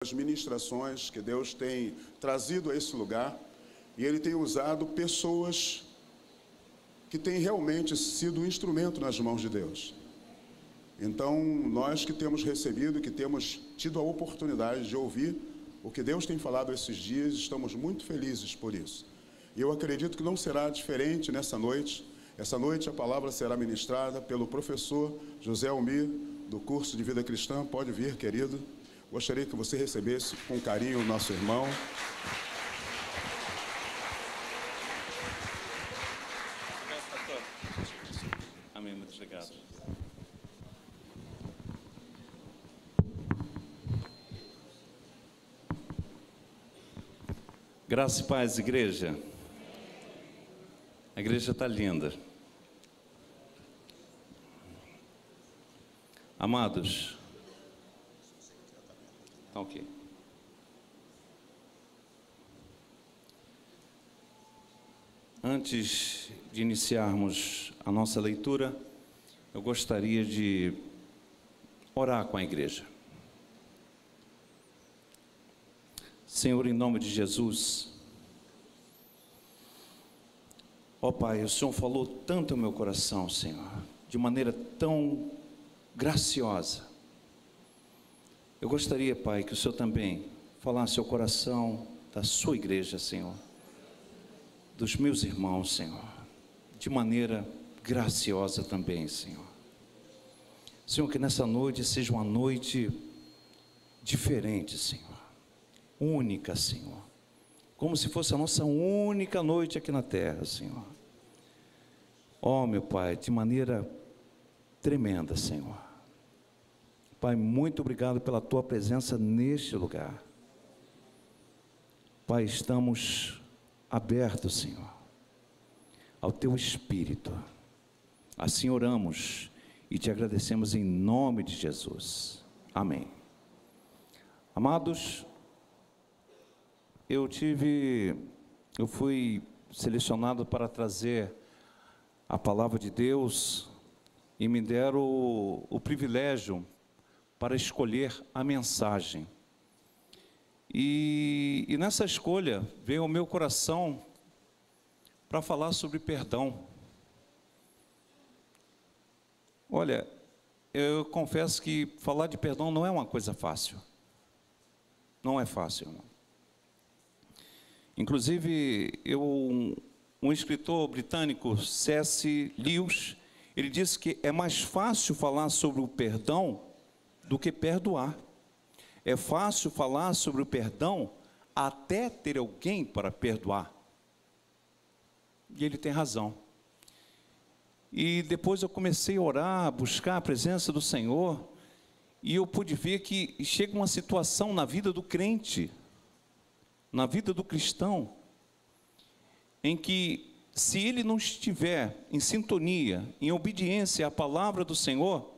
As ministrações que Deus tem trazido a esse lugar, e Ele tem usado pessoas que têm realmente sido um instrumento nas mãos de Deus. Então, nós que temos recebido, que temos tido a oportunidade de ouvir o que Deus tem falado esses dias, estamos muito felizes por isso. E eu acredito que não será diferente nessa noite. Essa noite a palavra será ministrada pelo professor José Almir, do curso de Vida Cristã. Pode vir, querido. Gostaria que você recebesse com carinho o nosso irmão. Amém, muito obrigado. Graça e paz, igreja. A igreja está linda. Amados, tá ok. Antes de iniciarmos a nossa leitura, eu gostaria de orar com a igreja. Senhor, em nome de Jesus, ó Pai, o Senhor falou tanto ao meu coração, Senhor, de maneira tão graciosa. Eu gostaria, Pai, que o Senhor também falasse ao coração da sua igreja, Senhor, dos meus irmãos, Senhor, de maneira graciosa também, Senhor. Senhor, que nessa noite seja uma noite diferente, Senhor, única, Senhor, como se fosse a nossa única noite aqui na terra, Senhor. Ó, meu Pai, de maneira tremenda, Senhor. Pai, muito obrigado pela Tua presença neste lugar. Pai, estamos abertos, Senhor, ao Teu Espírito. Assim oramos e Te agradecemos em nome de Jesus. Amém. Amados, eu fui selecionado para trazer a palavra de Deus e me deram o privilégio para escolher a mensagem. E nessa escolha veio ao meu coração para falar sobre perdão. Olha, eu confesso que falar de perdão não é uma coisa fácil. Não é fácil, irmão. Inclusive, um escritor britânico, C.S. Lewis, ele disse que é mais fácil falar sobre o perdão do que perdoar. É fácil falar sobre o perdão até ter alguém para perdoar. E ele tem razão. E depois eu comecei a orar, a buscar a presença do Senhor, e eu pude ver que chega uma situação na vida do crente, na vida do cristão, em que se ele não estiver em sintonia, em obediência à palavra do Senhor,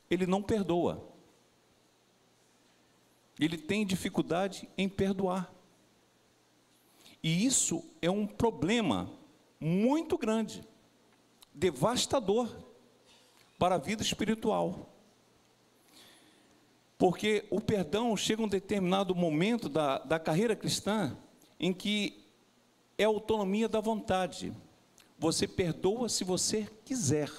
ele não perdoa. Ele tem dificuldade em perdoar. E isso é um problema muito grande, devastador para a vida espiritual. Porque o perdão chega a um determinado momento da carreira cristã em que é a autonomia da vontade. Você perdoa se você quiser.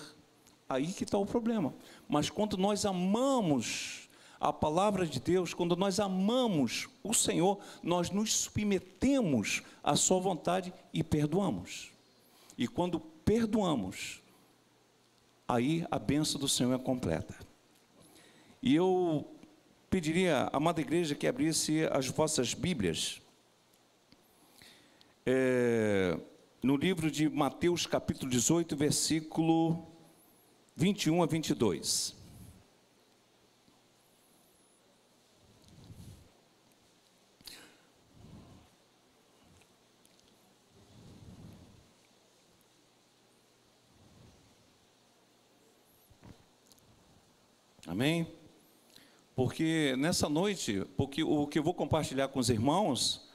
Aí que está o problema. Mas quando nós amamos a palavra de Deus, quando nós amamos o Senhor, nós nos submetemos à sua vontade e perdoamos. E quando perdoamos, aí a bênção do Senhor é completa. E eu pediria à amada igreja que abrisse as vossas Bíblias no livro de Mateus capítulo 18, versículo 21 a 22. Amém? Porque nessa noite, o que eu vou compartilhar com os irmãos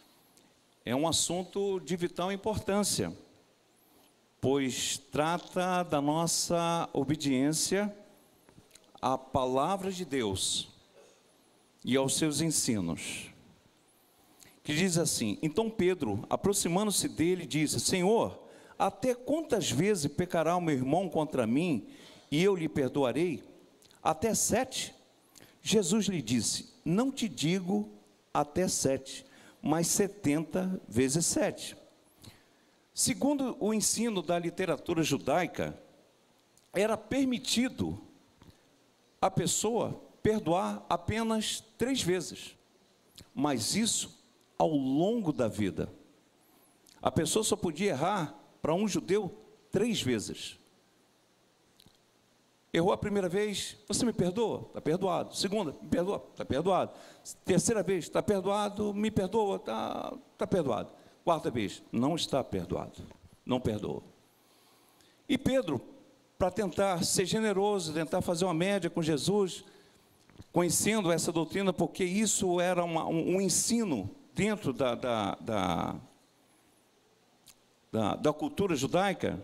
é um assunto de vital importância, pois trata da nossa obediência à palavra de Deus e aos seus ensinos, que diz assim: então Pedro, aproximando-se dele, disse: Senhor, até quantas vezes pecará o meu irmão contra mim, e eu lhe perdoarei? Até 7? Jesus lhe disse: não te digo até 7, mas 70 vezes 7. Segundo o ensino da literatura judaica, era permitido a pessoa perdoar apenas 3 vezes, mas isso ao longo da vida. A pessoa só podia errar, para um judeu, 3 vezes. Errou a primeira vez, você me perdoa? Está perdoado. Segunda, me perdoa? Está perdoado. Terceira vez, está perdoado? Me perdoa? Está perdoado. Quarta vez, não está perdoado. Não perdoa. E Pedro, para tentar ser generoso, tentar fazer uma média com Jesus, conhecendo essa doutrina, porque isso era um ensino dentro da cultura judaica,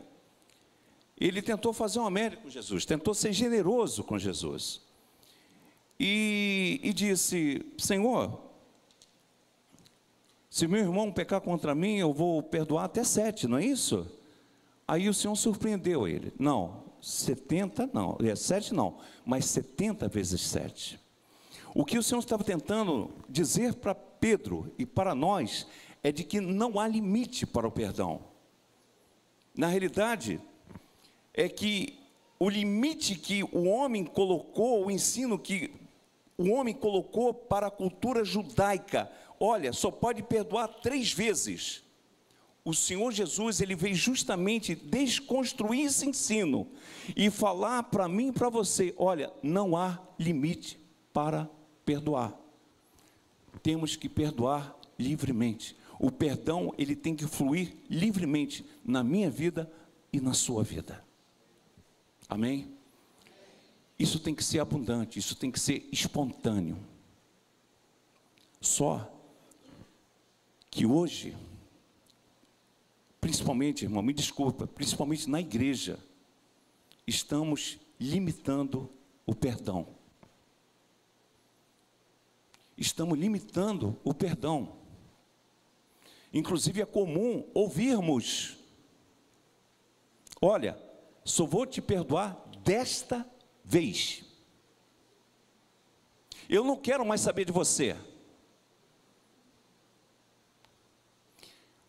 ele tentou fazer uma média com Jesus, tentou ser generoso com Jesus, e disse: Senhor, se meu irmão pecar contra mim, eu vou perdoar até 7, não é isso? Aí o Senhor surpreendeu ele: não, 70 não, 7 não, mas 70 vezes 7. O que o Senhor estava tentando dizer para Pedro e para nós é de que não há limite para o perdão. Na realidade, é que o limite que o homem colocou, o ensino que o homem colocou para a cultura judaica, olha, só pode perdoar 3 vezes. O Senhor Jesus, ele veio justamente desconstruir esse ensino e falar para mim e para você: olha, não há limite para perdoar. Temos que perdoar livremente. O perdão, ele tem que fluir livremente na minha vida e na sua vida. Amém? Isso tem que ser abundante, isso tem que ser espontâneo. Só que hoje, principalmente, irmão, me desculpa, principalmente na igreja, estamos limitando o perdão. Estamos limitando o perdão. Inclusive é comum ouvirmos: olha, só vou te perdoar desta vez. Eu não quero mais saber de você.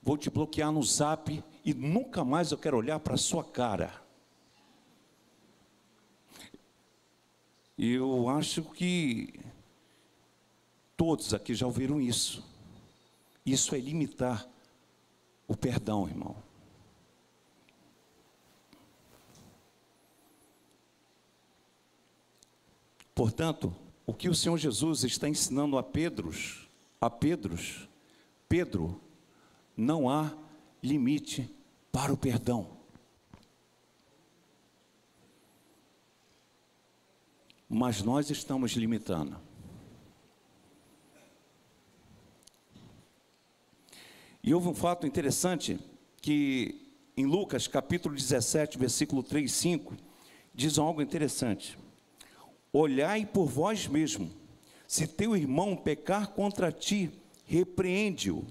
Vou te bloquear no Zap e nunca mais eu quero olhar para a sua cara. Eu acho que todos aqui já ouviram isso. Isso é limitar o perdão, irmão. Portanto, o que o Senhor Jesus está ensinando a Pedro, não há limite para o perdão. Mas nós estamos limitando. E houve um fato interessante, que em Lucas capítulo 17, versículo 3 e 5, diz algo interessante: olhai por vós mesmo, se teu irmão pecar contra ti, repreende-o.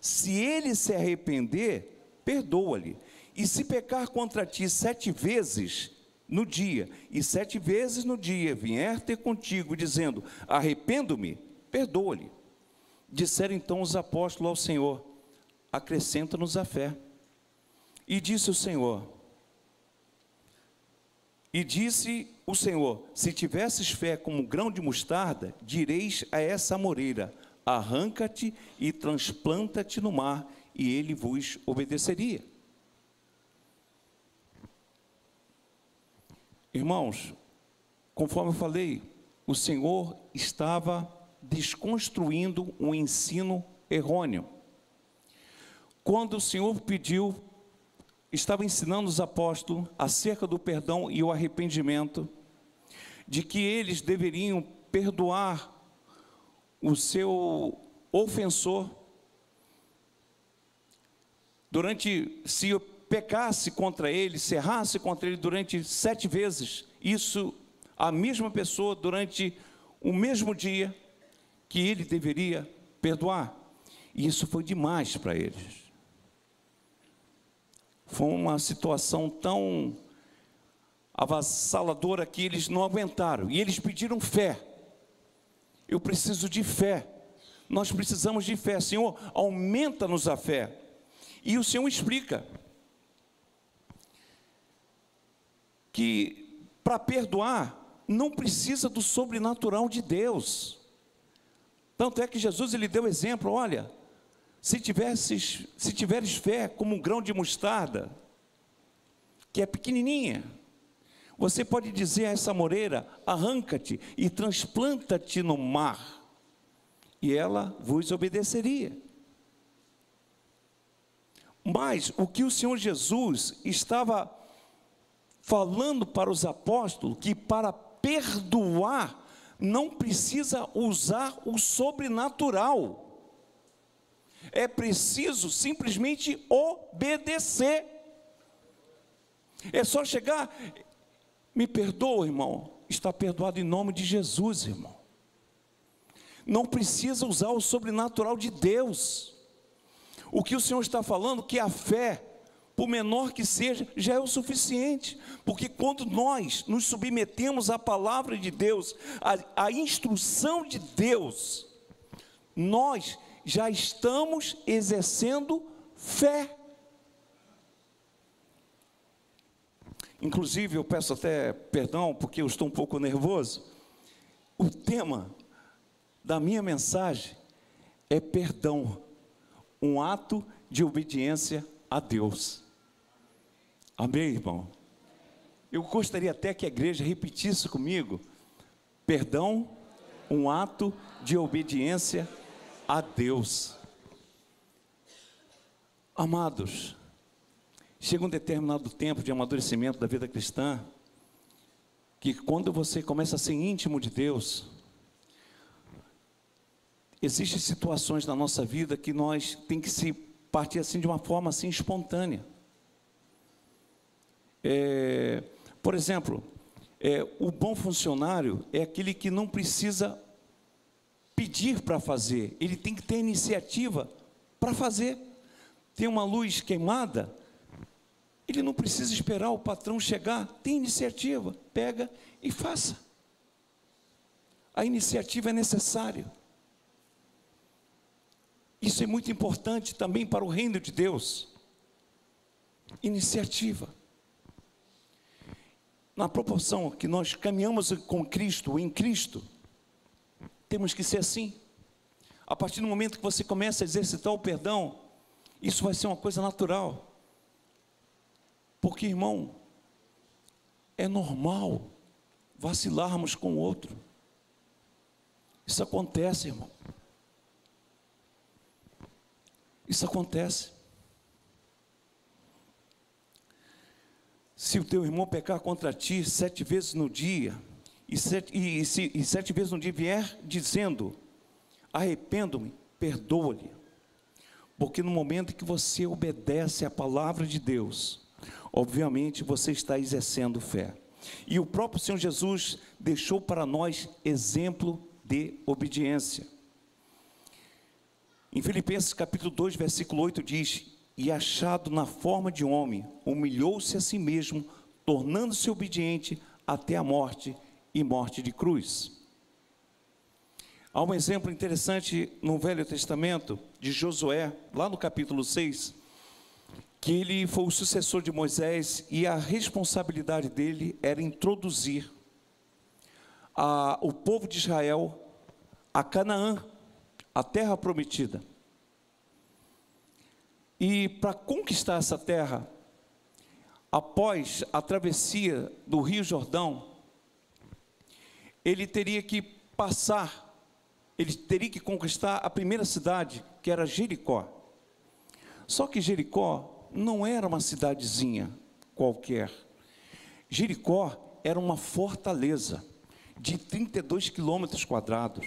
Se ele se arrepender, perdoa-lhe. E se pecar contra ti 7 vezes no dia, e 7 vezes no dia vier ter contigo, dizendo: arrependo-me, perdoa-lhe. Disseram então os apóstolos ao Senhor: acrescenta-nos a fé. E disse o Senhor: se tivesses fé como um grão de mostarda, direis a essa amoreira: arranca-te e transplanta-te no mar, e ele vos obedeceria. Irmãos, conforme eu falei, o Senhor estava desconstruindo um ensino errôneo. Quando o Senhor estava ensinando os apóstolos acerca do perdão e o arrependimento, de que eles deveriam perdoar o seu ofensor, se eu pecasse contra ele, se errasse contra ele durante 7 vezes, isso, a mesma pessoa durante o mesmo dia, que ele deveria perdoar. E isso foi demais para eles. Foi uma situação tão avassaladora que eles não aguentaram. E eles pediram fé. Eu preciso de fé. Nós precisamos de fé. Senhor, aumenta-nos a fé. E o Senhor explica que para perdoar não precisa do sobrenatural de Deus. Tanto é que Jesus ele deu exemplo, olha, se tiveres fé como um grão de mostarda, que é pequenininha, você pode dizer a essa moreira, arranca-te e transplanta-te no mar, e ela vos obedeceria. Mas o que o Senhor Jesus estava falando para os apóstolos, que para perdoar, não precisa usar o sobrenatural, é preciso simplesmente obedecer. É só chegar, me perdoa, irmão, está perdoado em nome de Jesus, irmão. Não precisa usar o sobrenatural de Deus. O que o Senhor está falando, que a fé, por menor que seja, já é o suficiente, porque quando nós nos submetemos à palavra de Deus, à instrução de Deus, nós já estamos exercendo fé. Inclusive, eu peço até perdão, porque eu estou um pouco nervoso. O tema da minha mensagem é perdão, um ato de obediência a Deus. Amém, irmão? Eu gostaria até que a igreja repetisse comigo: perdão, um ato de obediência a Deus. Amados, chega um determinado tempo de amadurecimento da vida cristã, que quando você começa a ser íntimo de Deus, existem situações na nossa vida que nós tem que se partir assim de uma forma assim espontânea. Por exemplo, o bom funcionário é aquele que não precisa pedir para fazer, ele tem que ter iniciativa para fazer. Tem uma luz queimada, ele não precisa esperar o patrão chegar, tem iniciativa, pega e faça. A iniciativa é necessária. Isso é muito importante também para o reino de Deus. Iniciativa. Na proporção que nós caminhamos com Cristo, em Cristo, temos que ser assim. A partir do momento que você começa a exercitar o perdão, isso vai ser uma coisa natural. Porque, irmão, é normal vacilarmos com o outro. Isso acontece, irmão. Isso acontece. Se o teu irmão pecar contra ti 7 vezes no dia, e 7 vezes no dia vier dizendo, arrependo-me, perdoa-lhe. Porque no momento que você obedece à palavra de Deus, obviamente você está exercendo fé. E o próprio Senhor Jesus deixou para nós exemplo de obediência. Em Filipenses capítulo 2, versículo 8 diz, e achado na forma de homem, humilhou-se a si mesmo, tornando-se obediente até a morte e morte de cruz. Há um exemplo interessante no Velho Testamento, de Josué, lá no capítulo 6, que ele foi o sucessor de Moisés, e a responsabilidade dele era introduzir o povo de Israel a Canaã, a terra prometida. E para conquistar essa terra, após a travessia do Rio Jordão, ele teria que conquistar a primeira cidade, que era Jericó. Só que Jericó não era uma cidadezinha qualquer. Jericó era uma fortaleza de 32 quilômetros quadrados.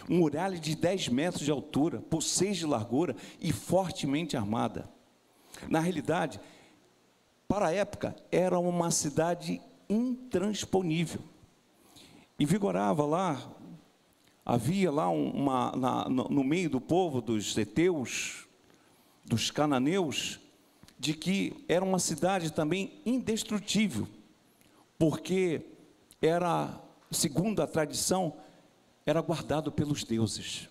Muralha de 10 metros de altura, por 6 de largura e fortemente armada. Na realidade, para a época, era uma cidade intransponível. E vigorava lá havia lá no meio do povo dos heteus, dos cananeus, de que era uma cidade também indestrutível, porque era, segundo a tradição, era guardado pelos deuses.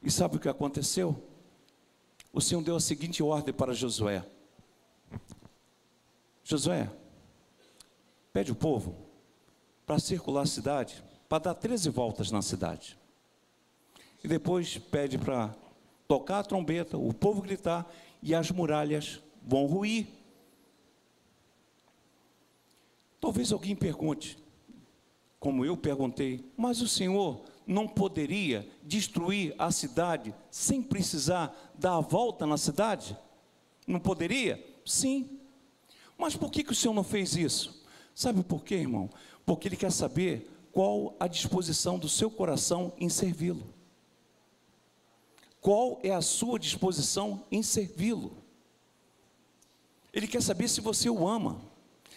E sabe o que aconteceu? O Senhor deu a seguinte ordem para Josué: Josué, pede o povo para circular a cidade, para dar 13 voltas na cidade. E depois pede para tocar a trombeta, o povo gritar, e as muralhas vão ruir. Talvez alguém pergunte, como eu perguntei, mas o Senhor não poderia destruir a cidade sem precisar dar a volta na cidade? Não poderia? Sim. Mas por que o Senhor não fez isso? Sabe por quê, irmão? Porque Ele quer saber qual a disposição do seu coração em servi-lo. Qual é a sua disposição em servi-lo? Ele quer saber se você o ama,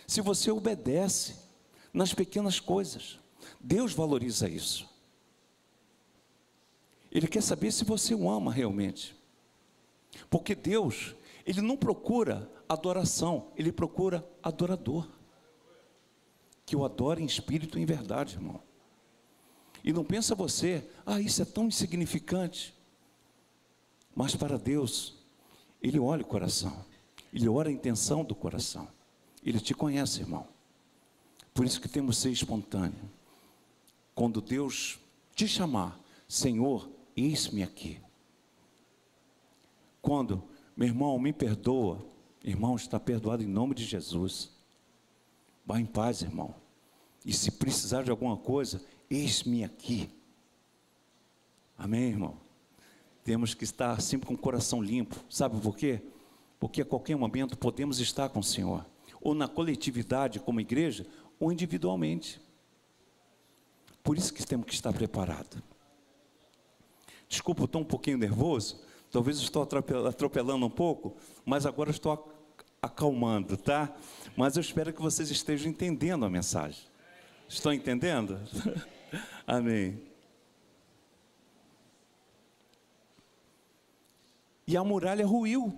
se você obedece nas pequenas coisas. Deus valoriza isso. Ele quer saber se você o ama realmente. Porque Deus, Ele não procura adoração, Ele procura adorador. Que o adore em espírito e em verdade, irmão. E não pensa você, isso é tão insignificante. Mas para Deus, Ele olha o coração. Ele olha a intenção do coração. Ele te conhece, irmão. Por isso que temos que ser espontâneo. Quando Deus te chamar, Senhor, eis-me aqui. Quando, meu irmão, me perdoa, irmão, está perdoado em nome de Jesus. Vá em paz, irmão. E se precisar de alguma coisa, eis-me aqui. Amém, irmão? Temos que estar sempre com o coração limpo. Sabe por quê? Porque a qualquer momento podemos estar com o Senhor. Ou na coletividade como igreja, ou individualmente. Por isso que temos que estar preparados. Desculpa, eu estou um pouquinho nervoso. Talvez eu estou atropelando um pouco, mas agora eu estou acalmando, tá? Mas eu espero que vocês estejam entendendo a mensagem. Estão entendendo? Amém. E a muralha ruiu.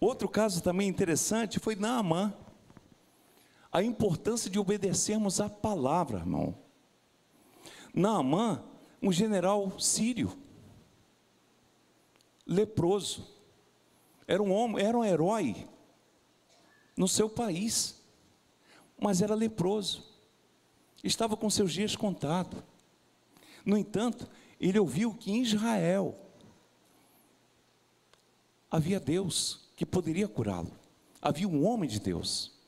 Outro caso também interessante foi Naamã. A importância de obedecermos à palavra, irmão. Naamã, um general sírio, leproso, era um homem, era um herói no seu país, mas era leproso, estava com seus dias contados. No entanto, ele ouviu que em Israel havia Deus que poderia curá-lo, havia um homem de Deus.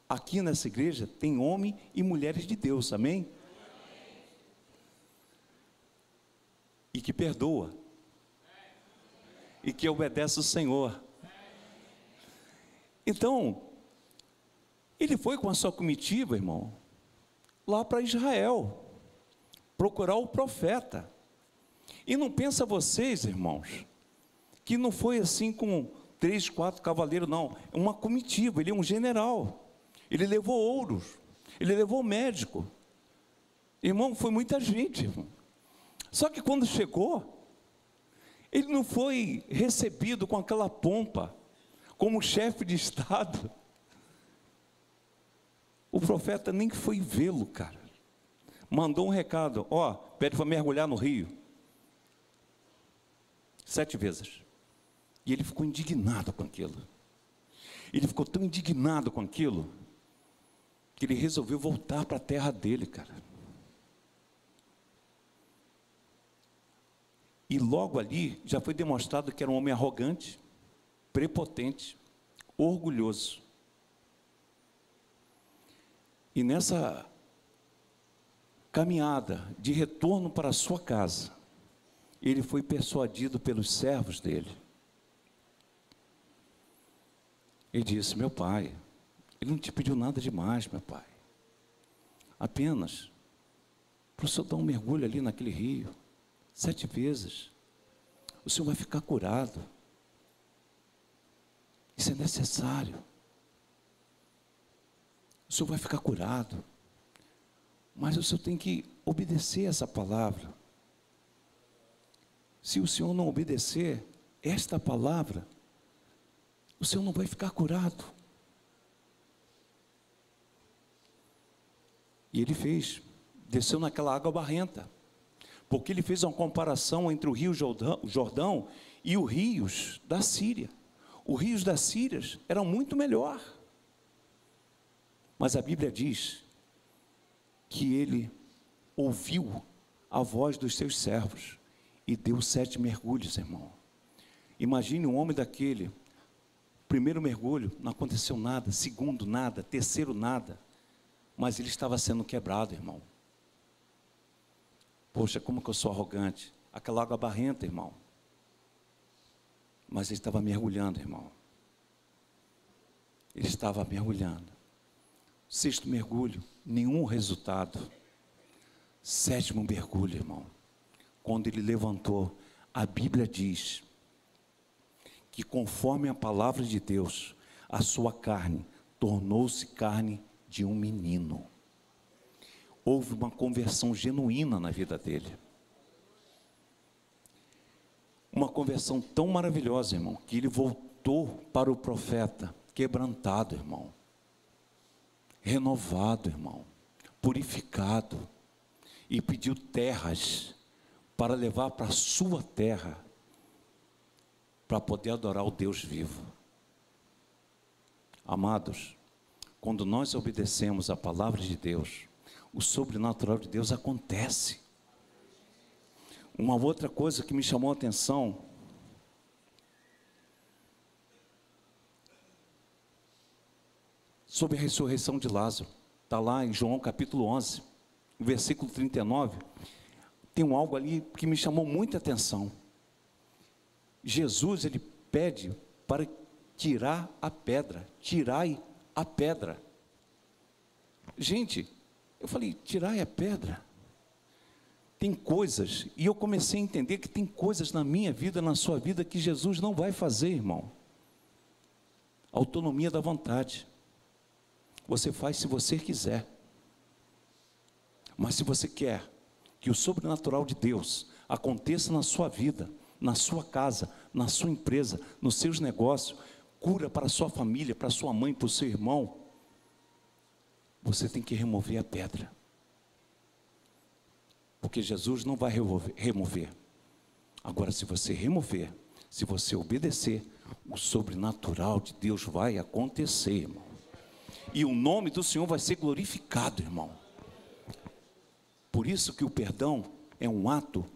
Aqui nessa igreja tem homem e mulheres de Deus, amém? E que perdoa, e que obedece o Senhor. Então, ele foi com a sua comitiva, irmão, lá para Israel, procurar o profeta. E não pensa vocês, irmãos, que não foi assim com 3, 4 cavaleiros, não. É uma comitiva, ele é um general. Ele levou ouros, ele levou médico. Irmão, foi muita gente, irmão. Só que quando chegou, ele não foi recebido com aquela pompa, como chefe de Estado. O profeta nem foi vê-lo, cara. Mandou um recado, pede para mergulhar no rio. 7 vezes. E ele ficou indignado com aquilo. Ele ficou tão indignado com aquilo, que ele resolveu voltar para a terra dele, cara. E logo ali, já foi demonstrado que era um homem arrogante, prepotente, orgulhoso. E nessa caminhada de retorno para a sua casa, ele foi persuadido pelos servos dele. Ele disse: meu pai, ele não te pediu nada demais, meu pai. Apenas para o senhor dar um mergulho ali naquele rio, 7 vezes. O senhor vai ficar curado. Isso é necessário. O senhor vai ficar curado. Mas o senhor tem que obedecer essa palavra. Se o senhor não obedecer esta palavra, o senhor não vai ficar curado. E ele fez, desceu naquela água barrenta, porque ele fez uma comparação entre o rio Jordão e os rios da Síria. Os rios da Síria eram muito melhor. Mas a Bíblia diz que ele ouviu a voz dos seus servos e deu 7 mergulhos, irmão. Imagine um homem daquele, primeiro mergulho, não aconteceu nada, segundo nada, terceiro nada, mas ele estava sendo quebrado, irmão. Poxa, como que eu sou arrogante, aquela água barrenta, irmão. Mas ele estava mergulhando, irmão. Ele estava mergulhando. 6º mergulho, nenhum resultado. 7º mergulho, irmão. Quando ele levantou, a Bíblia diz que conforme a palavra de Deus, a sua carne tornou-se carne de um menino. Houve uma conversão genuína na vida dele. Uma conversão tão maravilhosa, irmão, que ele voltou para o profeta quebrantado, irmão. Renovado, irmão. Purificado. E pediu terras para levar para a sua terra, para poder adorar o Deus vivo. Amados, quando nós obedecemos a palavra de Deus, o sobrenatural de Deus acontece. Uma outra coisa que me chamou a atenção, sobre a ressurreição de Lázaro, está lá em João capítulo 11, versículo 39, tem algo ali que me chamou muita atenção. Jesus, ele pede para tirar a pedra, tirai a pedra. Gente, eu falei, tirai a pedra? Tem coisas, e eu comecei a entender que tem coisas na minha vida, na sua vida, que Jesus não vai fazer, irmão. Autonomia da vontade. Você faz se você quiser. Mas se você quer que o sobrenatural de Deus aconteça na sua vida, na sua casa, na sua empresa, nos seus negócios, cura para a sua família, para a sua mãe, para o seu irmão, você tem que remover a pedra. Porque Jesus não vai remover. Agora, se você remover, se você obedecer, o sobrenatural de Deus vai acontecer, irmão. E o nome do Senhor vai ser glorificado, irmão. Por isso que o perdão é um ato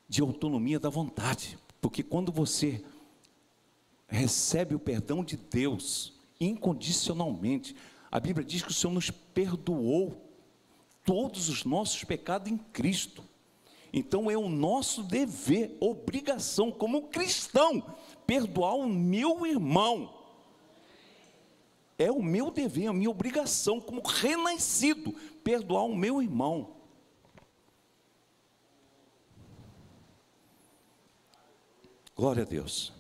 de autonomia da vontade. Porque quando você recebe o perdão de Deus incondicionalmente, a Bíblia diz que o Senhor nos perdoou todos os nossos pecados em Cristo. Então é o nosso dever, obrigação como cristão, perdoar o meu irmão. É o meu dever, a minha obrigação como renascido, perdoar o meu irmão. Glória a Deus.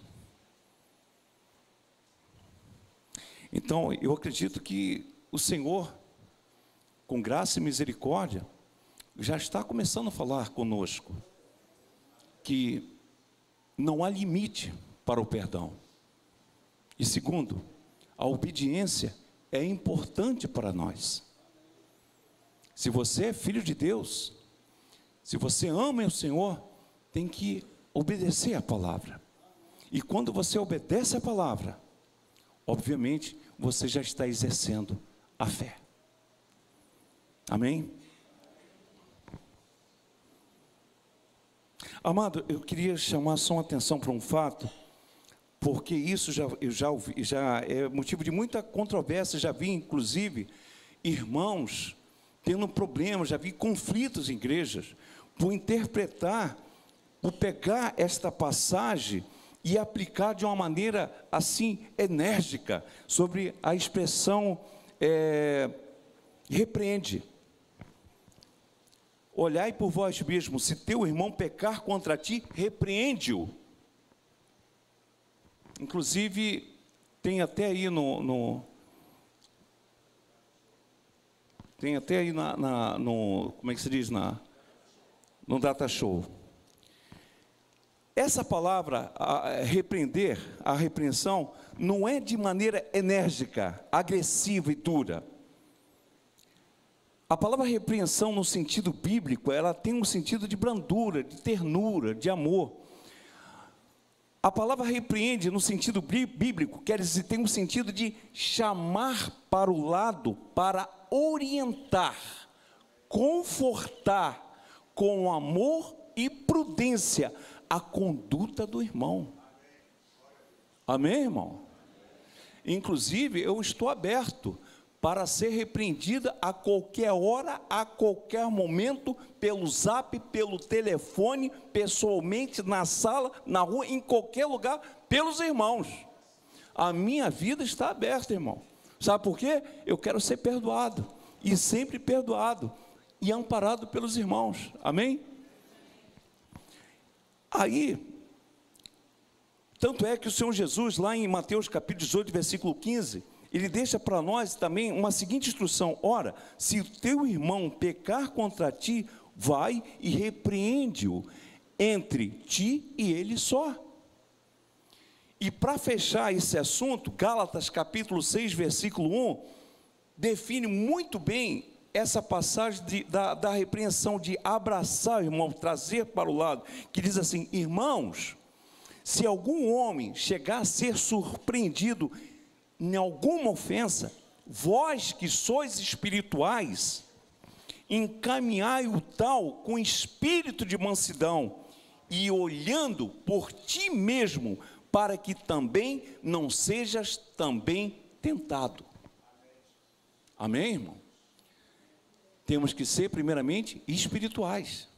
Então, eu acredito que o Senhor, com graça e misericórdia, já está começando a falar conosco, que não há limite para o perdão. E segundo, a obediência é importante para nós. Se você é filho de Deus, se você ama o Senhor, tem que obedecer a palavra. E quando você obedece a palavra, obviamente, você já está exercendo a fé. Amém? Amado, eu queria chamar só uma atenção para um fato, porque isso já é motivo de muita controvérsia. Já vi, inclusive, irmãos tendo problemas, já vi conflitos em igrejas, por interpretar, por pegar esta passagem e aplicar de uma maneira assim enérgica sobre a expressão repreende. Olhai por vós mesmos, se teu irmão pecar contra ti, repreende-o. Inclusive, tem até aí Tem até aí no, como é que se diz, no Data Show. Essa palavra, repreender, a repreensão, não é de maneira enérgica, agressiva e dura. A palavra repreensão, no sentido bíblico, ela tem um sentido de brandura, de ternura, de amor. A palavra repreende, no sentido bíblico, quer dizer, tem um sentido de chamar para o lado, para orientar, confortar, com amor e prudência, a conduta do irmão. Amém, irmão? Inclusive, eu estou aberto para ser repreendida a qualquer hora, a qualquer momento, pelo zap, pelo telefone, pessoalmente, na sala, na rua, em qualquer lugar, pelos irmãos. A minha vida está aberta, irmão. Sabe por quê? Eu quero ser perdoado, e sempre perdoado, e amparado pelos irmãos. Amém? Aí, tanto é que o Senhor Jesus, lá em Mateus capítulo 18, versículo 15, ele deixa para nós também uma seguinte instrução: ora, se o teu irmão pecar contra ti, vai e repreende-o entre ti e ele só. E para fechar esse assunto, Gálatas capítulo 6, versículo 1, define muito bem essa passagem da repreensão, de abraçar o irmão, trazer para o lado, que diz assim: irmãos, se algum homem chegar a ser surpreendido em alguma ofensa, vós que sois espirituais, encaminhai o tal com espírito de mansidão, e olhando por ti mesmo, para que também não sejas também tentado. Amém, irmão? Temos que ser primeiramente espirituais,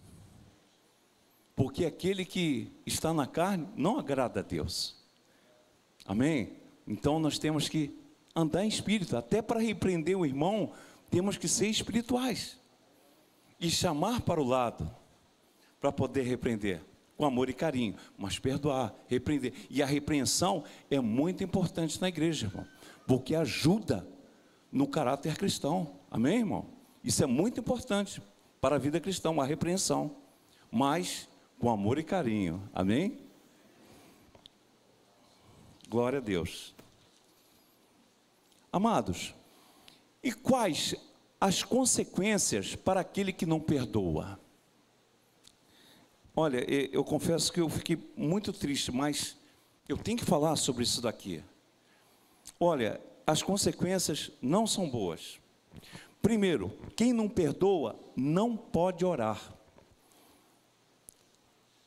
porque aquele que está na carne não agrada a Deus. Amém? Então nós temos que andar em espírito, até para repreender o irmão, temos que ser espirituais, e chamar para o lado, para poder repreender, com amor e carinho, mas perdoar, repreender. E a repreensão é muito importante na igreja, irmão, porque ajuda no caráter cristão. Amém, irmão? Isso é muito importante para a vida cristã, a repreensão, mas com amor e carinho. Amém? Glória a Deus. Amados, e quais as consequências para aquele que não perdoa? Olha, eu confesso que eu fiquei muito triste, mas eu tenho que falar sobre isso daqui. Olha, as consequências não são boas. Primeiro, quem não perdoa não pode orar.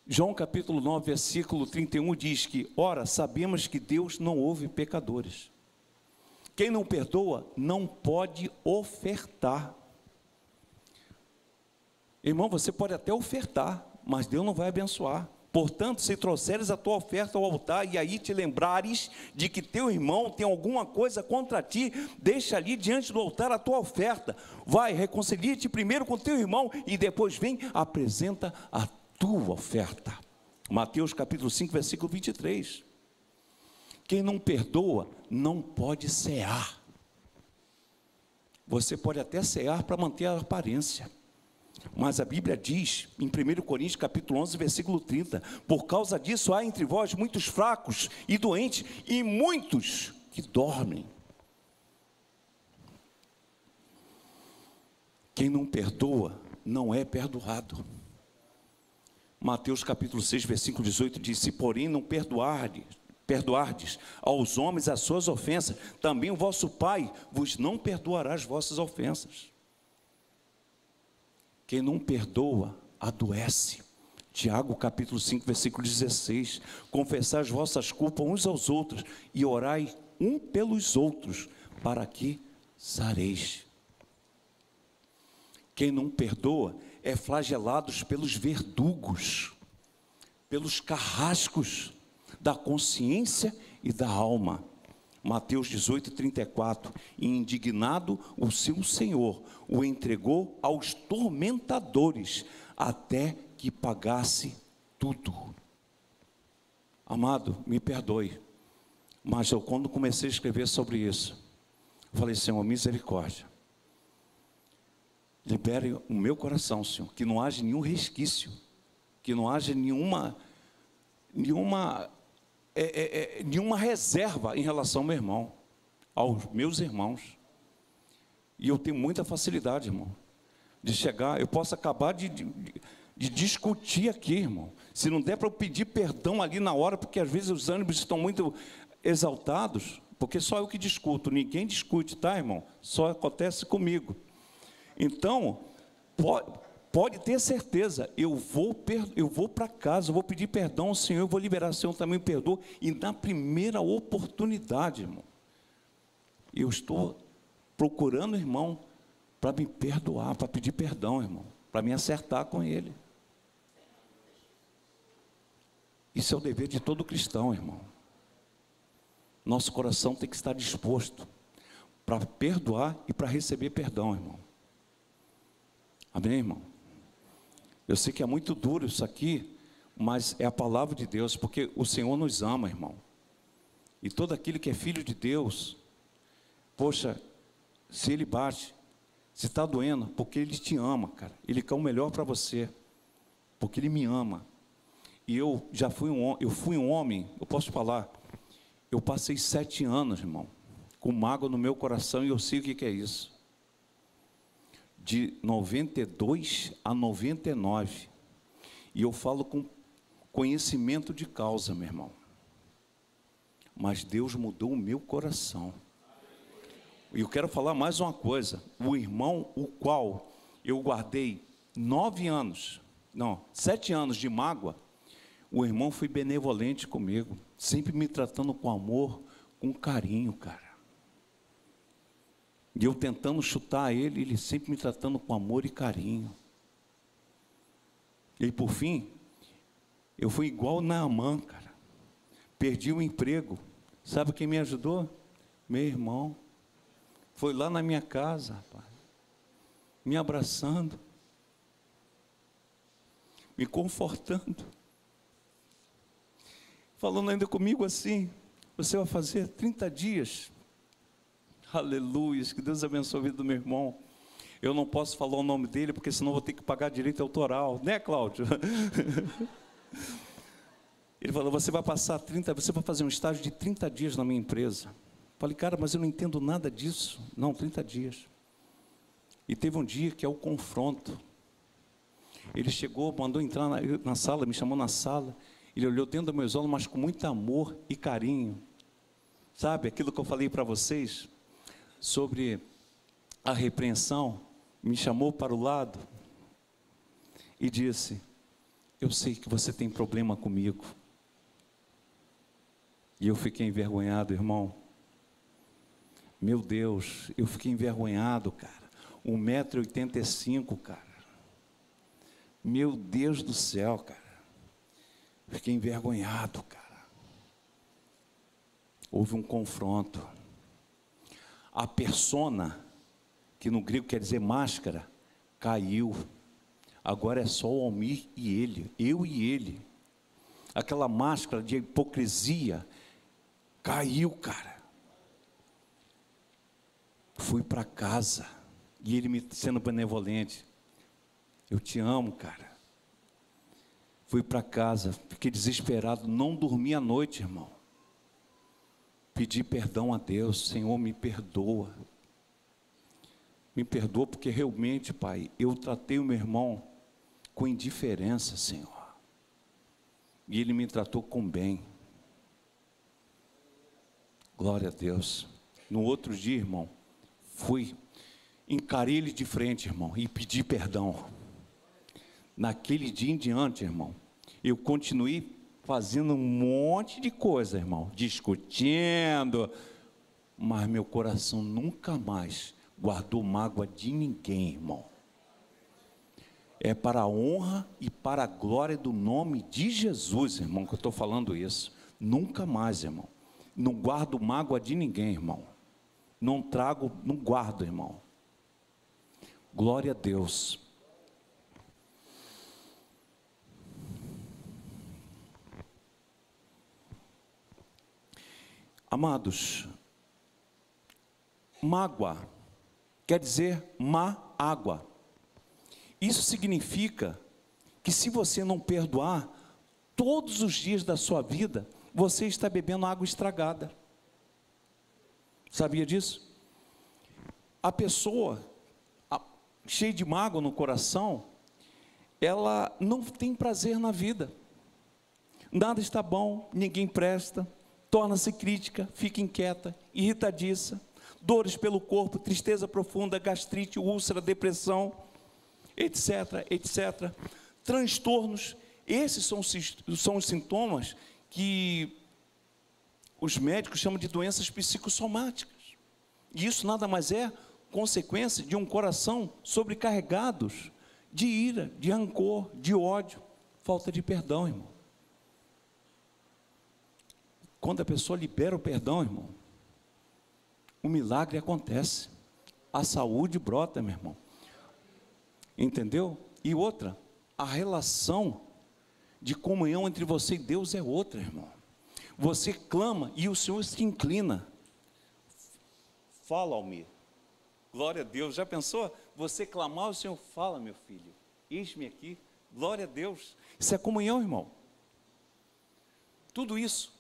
João capítulo 9, versículo 31 diz que, ora, sabemos que Deus não ouve pecadores. Quem não perdoa não pode ofertar. Irmão, você pode até ofertar, mas Deus não vai abençoar. Portanto, se trouxeres a tua oferta ao altar e aí te lembrares de que teu irmão tem alguma coisa contra ti, deixa ali diante do altar a tua oferta. Vai, reconcilia-te primeiro com teu irmão e depois vem, apresenta a tua oferta. Mateus capítulo 5, versículo 23. Quem não perdoa não pode cear. Você pode até cear para manter a aparência, mas a Bíblia diz, em 1 Coríntios capítulo 11, versículo 30, por causa disso há entre vós muitos fracos e doentes, e muitos que dormem. Quem não perdoa, não é perdoado. Mateus capítulo 6, versículo 18 diz, se porém não perdoardes aos homens as suas ofensas, também o vosso Pai vos não perdoará as vossas ofensas. Quem não perdoa, adoece. Tiago capítulo 5, versículo 16, confessai as vossas culpas uns aos outros, e orai um pelos outros, para que sareis. Quem não perdoa, é flagelado pelos verdugos, pelos carrascos da consciência e da alma. Mateus 18, 34, e indignado o seu Senhor, o entregou aos tormentadores, até que pagasse tudo. Amado, me perdoe, mas eu, quando comecei a escrever sobre isso, eu falei, Senhor, misericórdia. libere o meu coração, Senhor, que não haja nenhum resquício, que não haja nenhuma reserva em relação ao meu irmão, aos meus irmãos. E eu tenho muita facilidade, irmão, de chegar, eu posso acabar de discutir aqui, irmão. Se não der para eu pedir perdão ali na hora, porque às vezes os ânimos estão muito exaltados, porque só eu que discuto, ninguém discute, tá, irmão? Só acontece comigo. Então, pode ter certeza, eu vou para casa, eu vou pedir perdão ao Senhor, eu vou liberar, o Senhor também me perdoa, e na primeira oportunidade, irmão, eu estou procurando, irmão, para me perdoar, para pedir perdão, irmão, para me acertar com Ele. Isso é o dever de todo cristão, irmão. Nosso coração tem que estar disposto para perdoar e para receber perdão, irmão. Amém, irmão? Eu sei que é muito duro isso aqui, mas é a palavra de Deus, porque o Senhor nos ama, irmão. E todo aquele que é filho de Deus, poxa, se Ele bate, se está doendo, porque Ele te ama, cara. Ele quer o melhor para você, porque Ele me ama. E eu já fui um homem, eu posso falar, eu passei 7 anos, irmão, com mágoa no meu coração, e eu sei o que é isso. De 92 a 99. E eu falo com conhecimento de causa, meu irmão. Mas Deus mudou o meu coração. E eu quero falar mais uma coisa. O irmão, o qual eu guardei 7 anos de mágoa, o irmão foi benevolente comigo, sempre me tratando com amor, com carinho, cara. E eu tentando chutar ele, ele sempre me tratando com amor e carinho. E por fim, eu fui igual Naamã, cara. Perdi o emprego. Sabe quem me ajudou? Meu irmão. Foi lá na minha casa, rapaz, me abraçando, me confortando, falando ainda comigo assim: você vai fazer 30 dias. Aleluia, que Deus abençoe a vida do meu irmão. Eu não posso falar o nome dele, porque senão vou ter que pagar direito autoral, né, Cláudio? Ele falou: você vai fazer um estágio de 30 dias na minha empresa. Falei: cara, mas eu não entendo nada disso. Não, 30 dias. E teve um dia que é o confronto. Ele chegou, mandou entrar na sala, me chamou na sala. Ele olhou dentro dos meus olhos, mas com muito amor e carinho. Sabe, aquilo que eu falei para vocês sobre a repreensão, me chamou para o lado e disse: eu sei que você tem problema comigo. E eu fiquei envergonhado, irmão. Meu Deus, eu fiquei envergonhado, cara. 1,85 m, cara. Meu Deus do céu, cara. Fiquei envergonhado, cara. Houve um confronto. A persona, que no grego quer dizer máscara, caiu. Agora é só o Almir e ele, eu e ele. Aquela máscara de hipocrisia caiu, cara. Fui para casa e ele me sendo benevolente: eu te amo, cara. Fui para casa, fiquei desesperado, não dormi à noite, irmão. Pedi perdão a Deus: Senhor, me perdoa. Me perdoa porque realmente, Pai, eu tratei o meu irmão com indiferença, Senhor. E ele me tratou com bem. Glória a Deus. No outro dia, irmão, encarei ele de frente, irmão, e pedi perdão. Naquele dia em diante, irmão, eu continuei fazendo um monte de coisa, irmão, discutindo, mas meu coração nunca mais guardou mágoa de ninguém, irmão. É para a honra e para a glória do nome de Jesus, irmão, que eu estou falando isso. Nunca mais, irmão. Não guardo mágoa de ninguém, irmão. Não guardo, irmão. Glória a Deus. Amados, mágoa quer dizer má água. Isso significa que se você não perdoar, todos os dias da sua vida, você está bebendo água estragada. Sabia disso? A pessoa cheia de mágoa no coração, ela não tem prazer na vida. Nada está bom, ninguém presta, torna-se crítica, fica inquieta, irritadiça, dores pelo corpo, tristeza profunda, gastrite, úlcera, depressão, etc, etc. Transtornos. Esses são os sintomas que os médicos chamam de doenças psicossomáticas. E isso nada mais é consequência de um coração sobrecarregado de ira, de rancor, de ódio, falta de perdão, irmão. Quando a pessoa libera o perdão, irmão, o milagre acontece, a saúde brota, meu irmão. Entendeu? E outra, a relação de comunhão entre você e Deus é outra, irmão. Você clama e o Senhor se inclina. Fala, Almir. Glória a Deus. Já pensou? Você clamar, o Senhor fala, meu filho. Eis-me aqui. Glória a Deus. Isso é comunhão, irmão. Tudo isso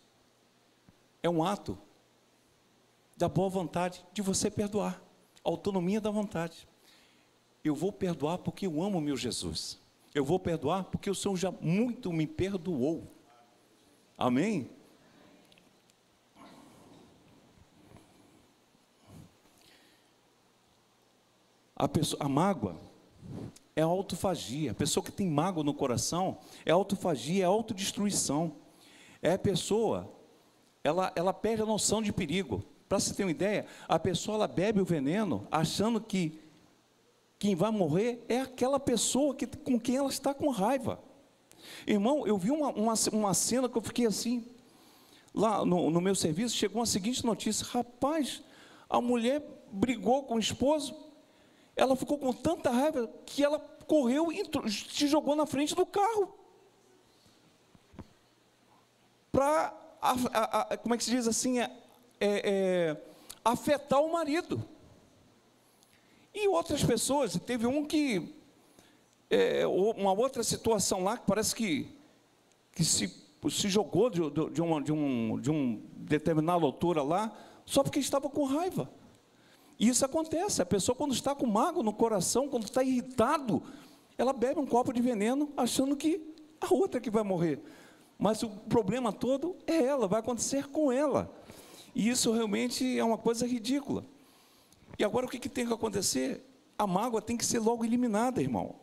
é um ato da boa vontade de você perdoar. Autonomia da vontade. Eu vou perdoar porque eu amo o meu Jesus. Eu vou perdoar porque o Senhor já muito me perdoou. Amém? A mágoa é a autofagia. A pessoa que tem mágoa no coração é autofagia, é autodestruição. É a pessoa, ela perde a noção de perigo. Para você ter uma ideia, a pessoa ela bebe o veneno achando que quem vai morrer é aquela pessoa com quem ela está com raiva. Irmão, eu vi uma cena que eu fiquei assim, lá no meu serviço, chegou a seguinte notícia: rapaz, a mulher brigou com o esposo, ela ficou com tanta raiva que ela correu e se jogou na frente do carro, para, como é que se diz assim, afetar o marido. E outras pessoas, teve uma outra situação lá, que parece que se jogou de uma determinada altura lá, só porque estava com raiva. E isso acontece, a pessoa quando está com mágoa no coração, quando está irritado, ela bebe um copo de veneno, achando que a outra que vai morrer. Mas o problema todo é ela, vai acontecer com ela. E isso realmente é uma coisa ridícula. E agora o que tem que acontecer? A mágoa tem que ser logo eliminada, irmão.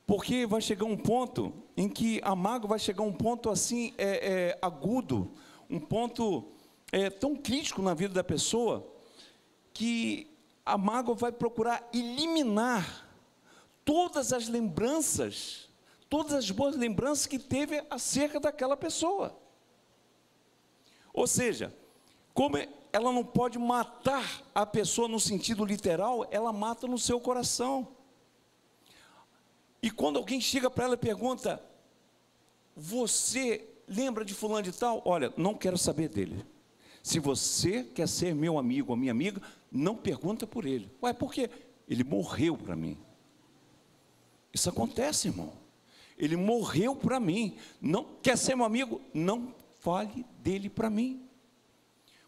Porque vai chegar um ponto em que a mágoa vai chegar a um ponto assim, agudo, um ponto tão crítico na vida da pessoa, que a mágoa vai procurar eliminar todas as lembranças, todas as boas lembranças que teve acerca daquela pessoa. Ou seja, como ela não pode matar a pessoa no sentido literal, ela mata no seu coração. E quando alguém chega para ela e pergunta: você lembra de fulano de tal? Olha, não quero saber dele. Se você quer ser meu amigo ou minha amiga, não pergunta por ele. Ué, por quê? Ele morreu para mim. Isso acontece, irmão. Ele morreu para mim. Não quer ser meu amigo? Não fale dele para mim.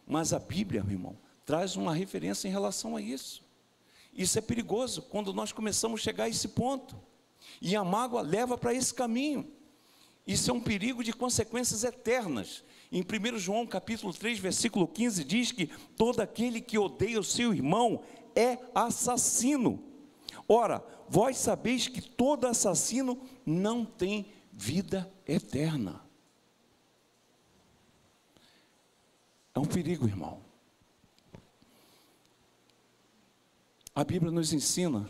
Mas a Bíblia, meu irmão, traz uma referência em relação a isso. Isso é perigoso quando nós começamos a chegar a esse ponto. E a mágoa leva para esse caminho. Isso é um perigo de consequências eternas. Em 1 João capítulo 3, versículo 15, diz que todo aquele que odeia o seu irmão é assassino. Ora, vós sabeis que todo assassino não tem vida eterna. É um perigo, irmão. A Bíblia nos ensina,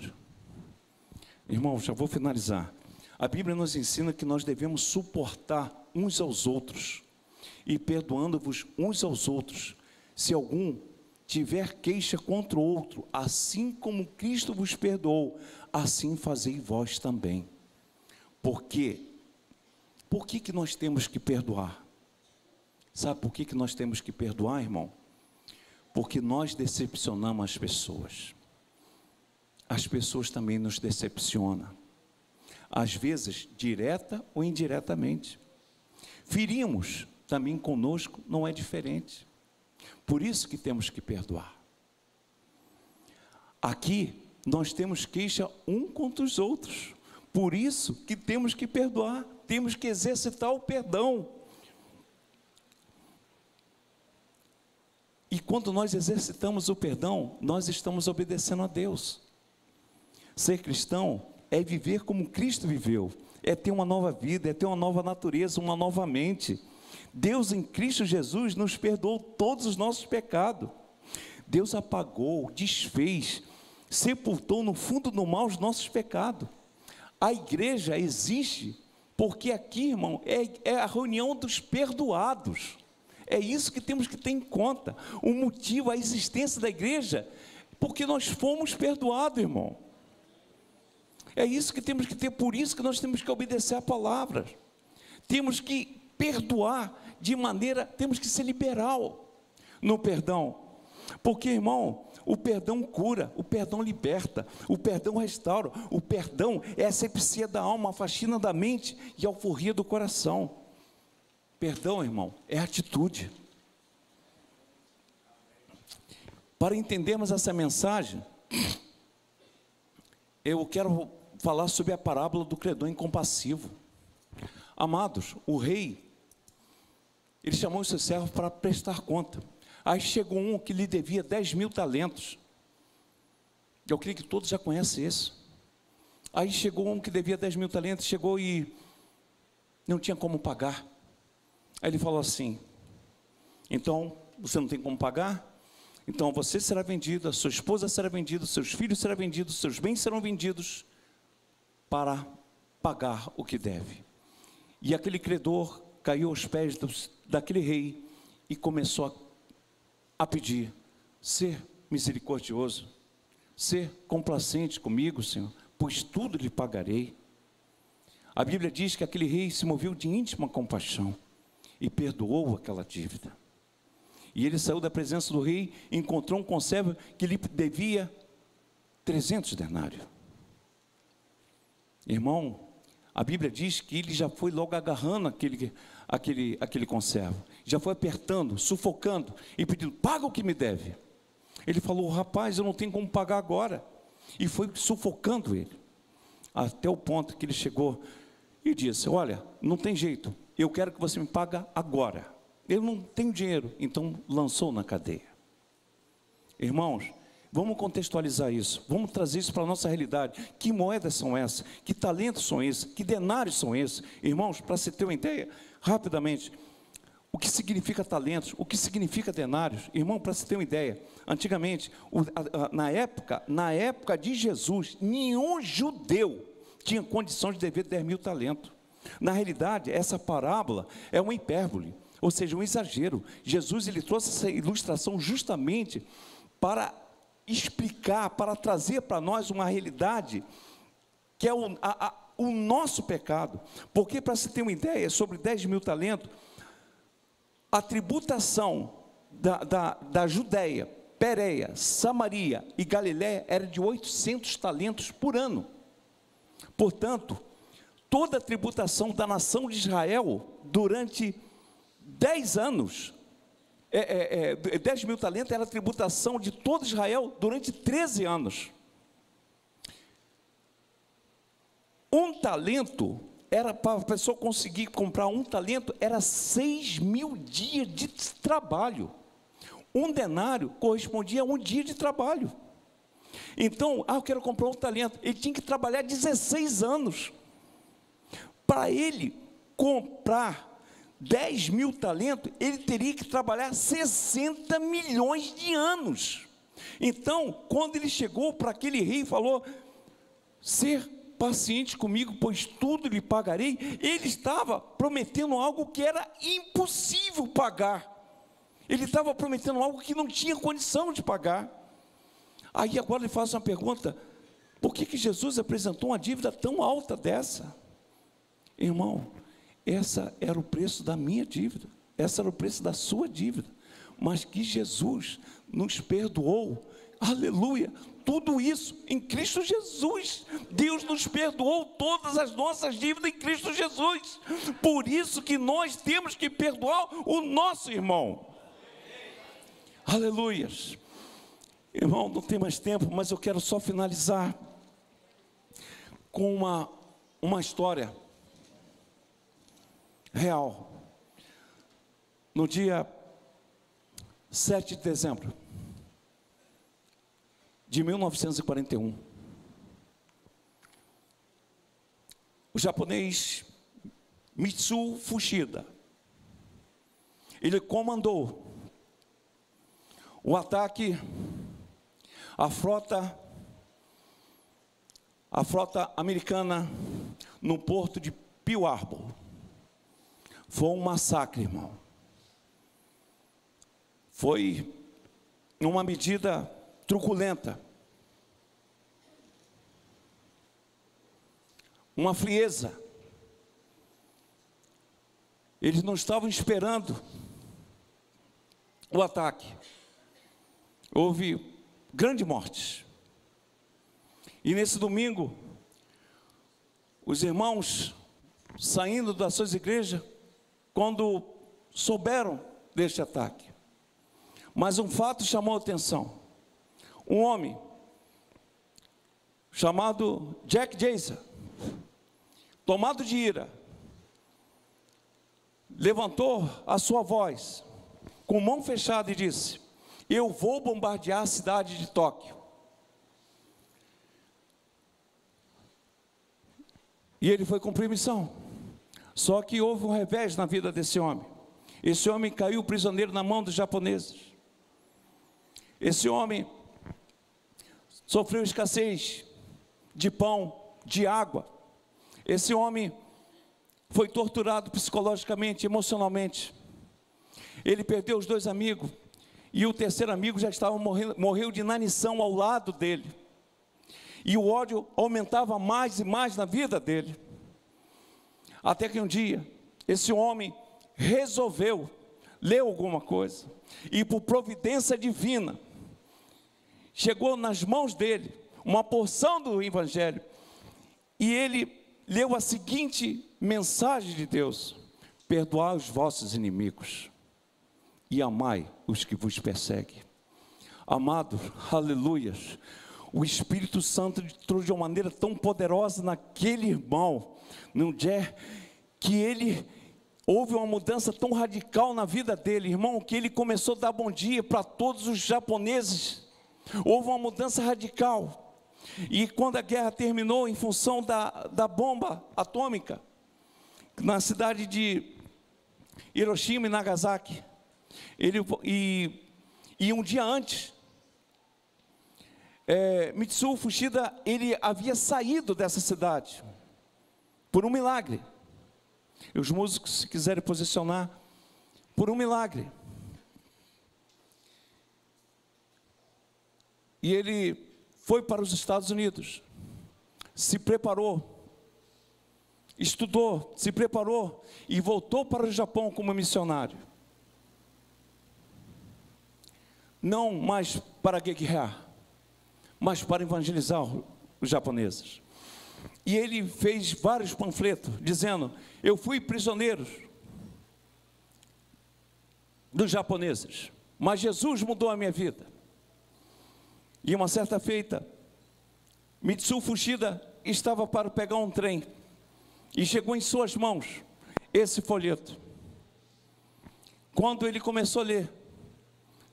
irmão, já vou finalizar. A Bíblia nos ensina que nós devemos suportar uns aos outros e perdoando-vos uns aos outros, se algum tiver queixa contra o outro, assim como Cristo vos perdoou, assim fazei vós também. Por quê? Por que nós temos que perdoar? Sabe por que nós temos que perdoar, irmão? Porque nós decepcionamos as pessoas. As pessoas também nos decepcionam. às vezes direta ou indiretamente. Ferimos, também conosco não é diferente. Por isso que temos que perdoar. Aqui nós temos queixa um contra os outros. Por isso que temos que perdoar, temos que exercitar o perdão. E quando nós exercitamos o perdão, nós estamos obedecendo a Deus. Ser cristão é viver como Cristo viveu, é ter uma nova vida, é ter uma nova natureza, uma nova mente. Deus em Cristo Jesus nos perdoou todos os nossos pecados. Deus apagou, desfez, sepultou no fundo do mar os nossos pecados. A igreja existe porque aqui, irmão, é a reunião dos perdoados. É isso que temos que ter em conta. O motivo, a existência da igreja, porque nós fomos perdoados, irmão. É isso que temos que ter, por isso que nós temos que obedecer a palavra. Temos que perdoar de maneira, temos que ser liberal no perdão. Porque, irmão, o perdão cura, o perdão liberta, o perdão restaura, o perdão é a asepsia da alma, a faxina da mente e a alforria do coração. Perdão, irmão, é atitude. Para entendermos essa mensagem, eu quero falar sobre a parábola do credor incompassivo. Amados, o rei, ele chamou os seus servos para prestar conta. Aí chegou um que lhe devia 10.000 talentos. Eu creio que todos já conhecem isso. Aí chegou um que devia 10.000 talentos, chegou e não tinha como pagar. Aí ele falou assim: então, você não tem como pagar? Então você será vendido, a sua esposa será vendida, seus filhos serão vendidos, seus bens serão vendidos para pagar o que deve. E aquele credor caiu aos pés daquele rei e começou a pedir: ser misericordioso, ser complacente comigo, Senhor, pois tudo lhe pagarei. A Bíblia diz que aquele rei se moveu de íntima compaixão e perdoou aquela dívida. E ele saiu da presença do rei e encontrou um conservo que lhe devia 300 denários. Irmão, a Bíblia diz que ele já foi logo agarrando aquele conservo, já foi apertando, sufocando e pedindo: paga o que me deve. Ele falou: rapaz, eu não tenho como pagar agora. E foi sufocando ele, até o ponto que ele chegou e disse: olha, não tem jeito, eu quero que você me pague agora. Eu não tenho dinheiro. Então lançou na cadeia. Irmãos, vamos contextualizar isso, vamos trazer isso para a nossa realidade. Que moedas são essas? Que talentos são esses? Que denários são esses? Irmãos, para você ter uma ideia, rapidamente, o que significa talentos, o que significa denários? Irmão, para você ter uma ideia, antigamente, na época de Jesus, nenhum judeu tinha condição de dever 10.000 talentos. Na realidade, essa parábola é uma hipérbole, ou seja, um exagero. Jesus, ele trouxe essa ilustração justamente para explicar, para trazer para nós uma realidade que é o nosso pecado. Porque, para se ter uma ideia sobre 10.000 talentos, a tributação da Judéia, Pérea, Samaria e Galiléia era de 800 talentos por ano. Portanto, toda a tributação da nação de Israel durante 10 anos, 10.000 talentos era a tributação de todo Israel durante 13 anos. Um talento, era para a pessoa conseguir comprar um talento, era 6.000 dias de trabalho. Um denário correspondia a um dia de trabalho. Então, eu quero comprar um talento. Ele tinha que trabalhar 16 anos. Para ele comprar 10.000 talentos, ele teria que trabalhar 60 milhões de anos. Então, quando ele chegou para aquele rei e falou: ser paciente comigo, pois tudo lhe pagarei, ele estava prometendo algo que era impossível pagar. Ele estava prometendo algo que não tinha condição de pagar. Aí agora ele faz uma pergunta: por que Jesus apresentou uma dívida tão alta dessa? Irmão, essa era o preço da minha dívida, essa era o preço da sua dívida, mas que Jesus nos perdoou aleluia, tudo isso em Cristo Jesus. Deus nos perdoou todas as nossas dívidas em Cristo Jesus. Por isso que nós temos que perdoar o nosso irmão. Aleluias. Irmão, não tem mais tempo, mas eu quero só finalizar com uma história real. No dia 7 de dezembro de 1941, o japonês Mitsuo Fuchida, ele comandou o ataque à frota americana no porto de Pearl Harbor. Foi um massacre, irmão. Foi uma medida truculenta, uma frieza. Eles não estavam esperando o ataque. Houve grandes mortes. E nesse domingo, os irmãos saindo das suas igrejas, quando souberam deste ataque, mas um fato chamou a atenção. Um homem chamado Jack Jason, tomado de ira, levantou a sua voz com mão fechada e disse: eu vou bombardear a cidade de Tóquio. E ele foi cumprir missão. Só que houve um revés na vida desse homem. Esse homem caiu prisioneiro na mão dos japoneses. Esse homem sofreu escassez de pão, de água. Esse homem foi torturado psicologicamente, emocionalmente. Ele perdeu os 2 amigos, e o terceiro amigo já estava morreu de inanição ao lado dele. E o ódio aumentava mais e mais na vida dele. Até que um dia, esse homem resolveu ler alguma coisa, e por providência divina, chegou nas mãos dele uma porção do Evangelho, e ele leu a seguinte mensagem de Deus: perdoai os vossos inimigos e amai os que vos perseguem. Amados, aleluias, o Espírito Santo entrou de uma maneira tão poderosa naquele irmão, num dia que houve uma mudança tão radical na vida dele, irmão, que ele começou a dar bom dia para todos os japoneses. Houve uma mudança radical. E quando a guerra terminou, em função da bomba atômica, na cidade de Hiroshima e Nagasaki, e um dia antes, Mitsuo Fuchida, ele havia saído dessa cidade, por um milagre. E os músicos, se quiserem posicionar, por um milagre. E ele foi para os Estados Unidos, se preparou, estudou, se preparou e voltou para o Japão como missionário. Não mais para guerrear, mas para evangelizar os japoneses. E ele fez vários panfletos dizendo: eu fui prisioneiro dos japoneses, mas Jesus mudou a minha vida. E uma certa feita, Mitsuo Fuchida estava para pegar um trem, e chegou em suas mãos esse folheto. Quando ele começou a ler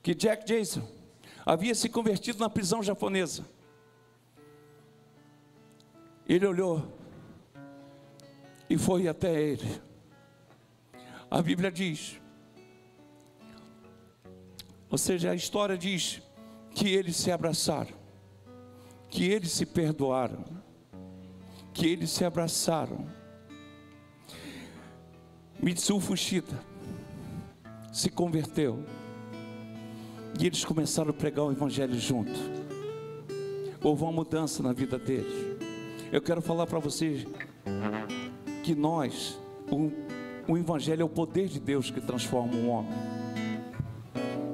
que Jack Jason havia se convertido na prisão japonesa, ele olhou e foi até ele. A Bíblia diz, ou seja, a história diz que eles se abraçaram, que eles se perdoaram, que eles se abraçaram. Mitsuo Fuchida se converteu e eles começaram a pregar o Evangelho junto. Houve uma mudança na vida deles. Eu quero falar para vocês que o Evangelho é o poder de Deus que transforma um homem.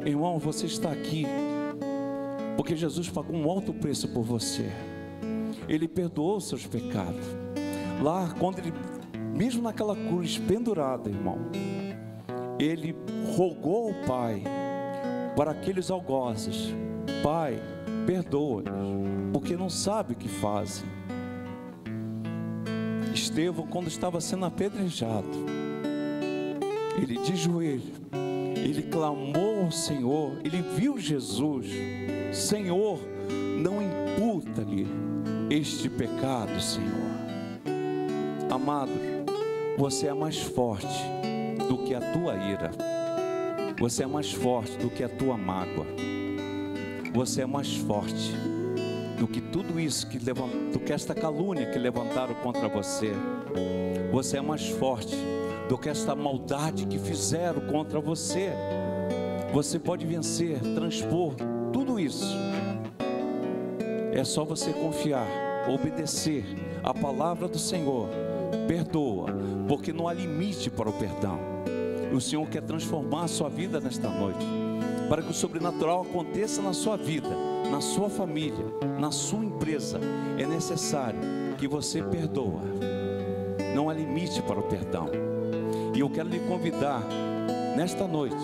Irmão, você está aqui porque Jesus pagou um alto preço por você. Ele perdoou os seus pecados. Lá, quando ele, mesmo naquela cruz pendurada, irmão, ele rogou ao Pai para aqueles algozes: Pai, perdoa-os, porque não sabe o que fazem. Estevão, quando estava sendo apedrejado, ele de joelho, ele clamou ao Senhor, ele viu Jesus: Senhor, não imputa-lhe este pecado, Senhor. Amado, você é mais forte do que a tua ira, você é mais forte do que a tua mágoa, você é mais forte do que tudo isso do que esta calúnia que levantaram contra você. Você é mais forte do que esta maldade que fizeram contra você. Você pode vencer, transpor tudo isso. É só você confiar, obedecer a palavra do Senhor. Perdoa, porque não há limite para o perdão. O Senhor quer transformar a sua vida nesta noite, para que o sobrenatural aconteça na sua vida, na sua família, na sua empresa. É necessário que você perdoa. Não há limite para o perdão. E eu quero lhe convidar nesta noite,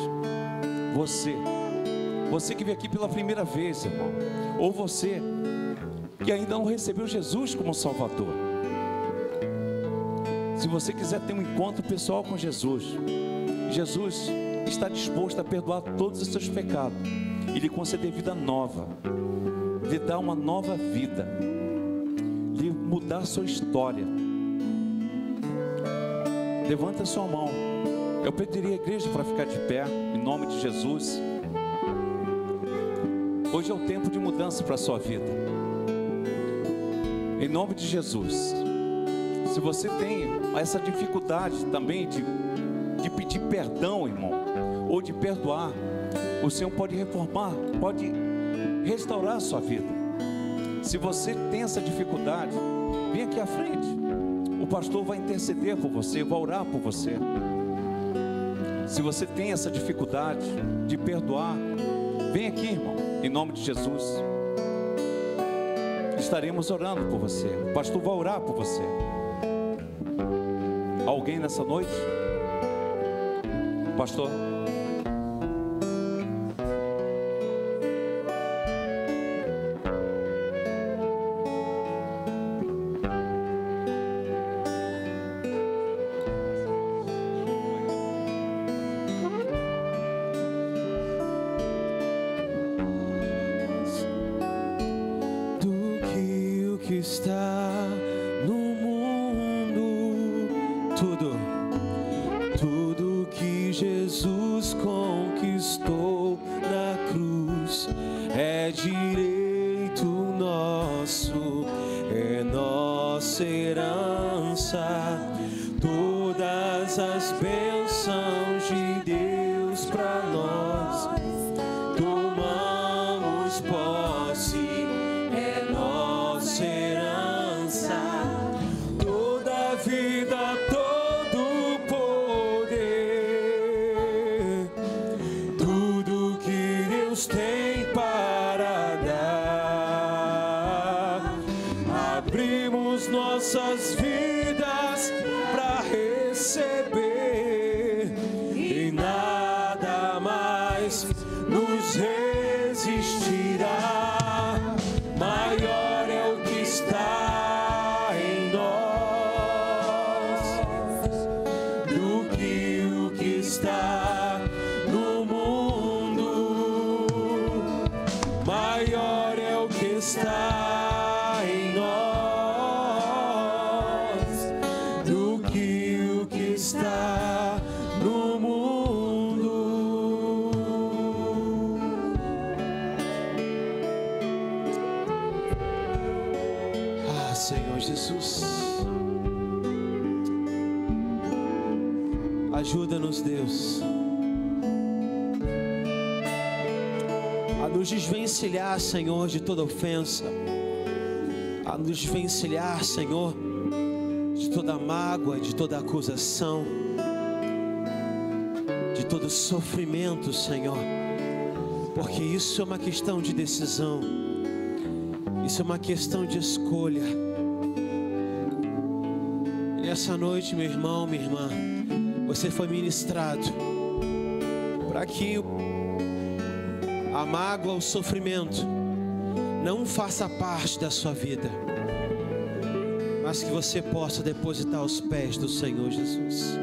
você que veio aqui pela primeira vez, irmão, ou você que ainda não recebeu Jesus como Salvador. Se você quiser ter um encontro pessoal com Jesus, Jesus está disposto a perdoar todos os seus pecados e lhe conceder vida nova, lhe dar uma nova vida, lhe mudar a sua história. Levanta a sua mão. Eu pediria à igreja para ficar de pé, em nome de Jesus. Hoje é o tempo de mudança para a sua vida, em nome de Jesus. Se você tem essa dificuldade também de pedir perdão, irmão, ou de perdoar, o Senhor pode reformar, pode restaurar a sua vida. Se você tem essa dificuldade, vem aqui à frente. O pastor vai interceder por você, vai orar por você. Se você tem essa dificuldade de perdoar, vem aqui, irmão, em nome de Jesus. Estaremos orando por você. O pastor vai orar por você. Alguém nessa noite? Pastor? Ajuda-nos, Deus, a nos desvencilhar, Senhor, de toda ofensa, a nos desvencilhar, Senhor, de toda mágoa, de toda acusação, de todo sofrimento, Senhor, porque isso é uma questão de decisão, isso é uma questão de escolha. E essa noite, meu irmão, minha irmã, você foi ministrado para que a mágoa, o sofrimento não faça parte da sua vida, mas que você possa depositar aos pés do Senhor Jesus.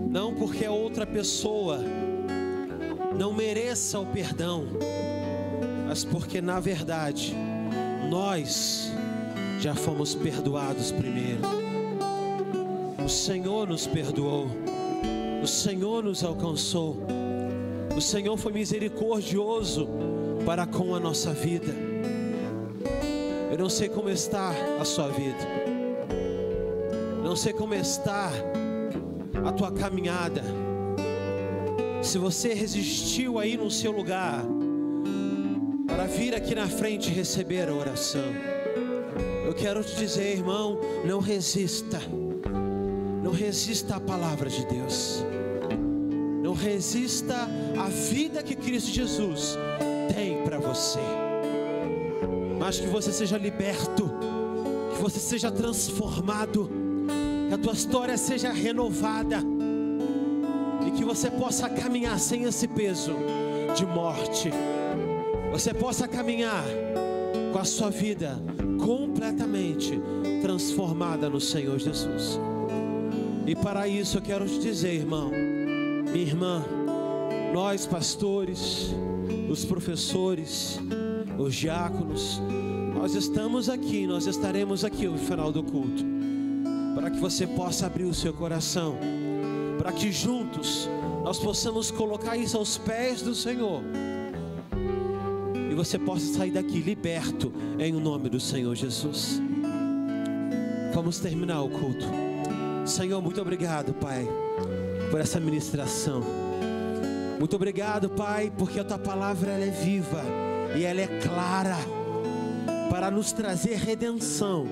Não porque a outra pessoa não mereça o perdão, mas porque na verdade nós já fomos perdoados primeiro. O Senhor nos perdoou, o Senhor nos alcançou, o Senhor foi misericordioso para com a nossa vida. Eu não sei como está a sua vida, não sei como está a tua caminhada. Se você resistiu aí no seu lugar para vir aqui na frente receber a oração, eu quero te dizer, irmão, não resista. Não resista à palavra de Deus. Não resista à vida que Cristo Jesus tem para você. Mas que você seja liberto, que você seja transformado, que a tua história seja renovada e que você possa caminhar sem esse peso de morte. Você possa caminhar com a sua vida completamente transformada no Senhor Jesus. E para isso eu quero te dizer, irmão, minha irmã, nós pastores, os professores, os diáconos, nós estamos aqui, nós estaremos aqui no final do culto, para que você possa abrir o seu coração, para que juntos nós possamos colocar isso aos pés do Senhor, e você possa sair daqui liberto em nome do Senhor Jesus. Vamos terminar o culto. Senhor, muito obrigado, Pai, por essa ministração. Muito obrigado, Pai, porque a tua palavra ela é viva e ela é clara para nos trazer redenção,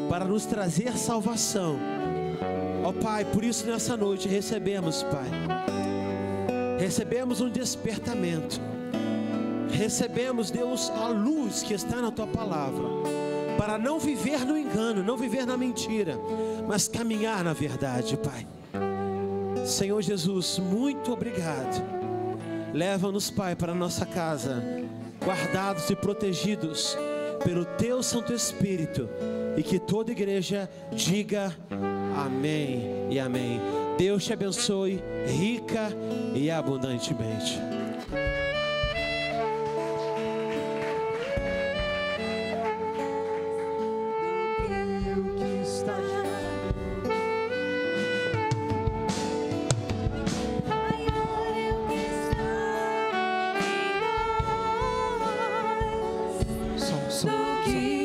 para nos trazer salvação. Ó Pai, por isso nessa noite recebemos, Pai, recebemos um despertamento. Recebemos, Deus, a luz que está na tua palavra, para não viver no engano, não viver na mentira, mas caminhar na verdade, Pai. Senhor Jesus, muito obrigado. Leva-nos, Pai, para a nossa casa, guardados e protegidos pelo teu Santo Espírito, e que toda igreja diga amém e amém. Deus te abençoe rica e abundantemente. Do que